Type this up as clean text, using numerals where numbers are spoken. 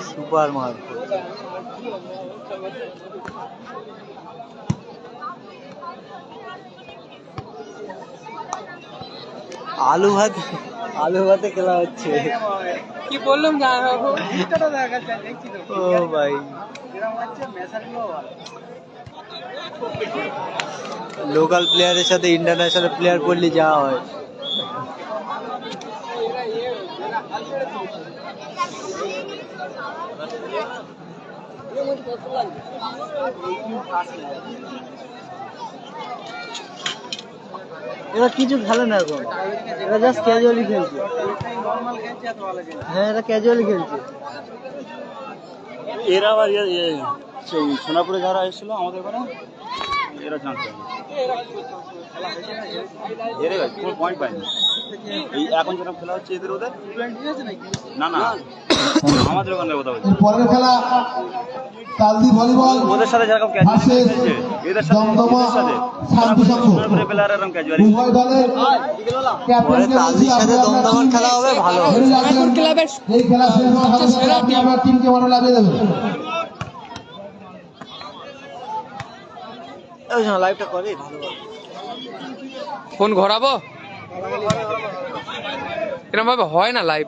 Super মার আলু ভাতে খেলা হচ্ছে কি বললাম ও ভাই লোকাল প্লেয়ারের সাথে ইন্টারন্যাশনাল প্লেয়ার পড়লে যা হয় এরা কিছু খেলে না এখন, এরা জাস্ট ক্যাজুয়ালি খেলছে। হ্যাঁ, এরা ক্যাজুয়ালি খেলছে। এরা আবার সোনাপুরে যারা এসেছিল আমাদের ওখানে, এরা জানতো এরে ভাই কোনো পয়েন্ট পায়নি। এই এখন যেরকম খেলা হচ্ছে এদের ওদের না না আমাদের ওখানে কথা বলছি। পরের খেলা কালদি ভলিবল ওদের সাথে যেরকম ক্যাজুয়ালি খেলছে এদের সাথে সোনাপুরে প্লেয়ার এরকম ক্যাজুয়ালি উভয় দলের কালদির সাথে দমদমার খেলা হবে, ভালো হবে। এই খেলা শেষ হওয়ার সাথে সাথে আপনি আপনার টিমকে মনে লাগিয়ে দেবেন। লাইভটা করে ভালো ফোন ঘোরাবো, এরকম ভাবে হয় না লাইভ।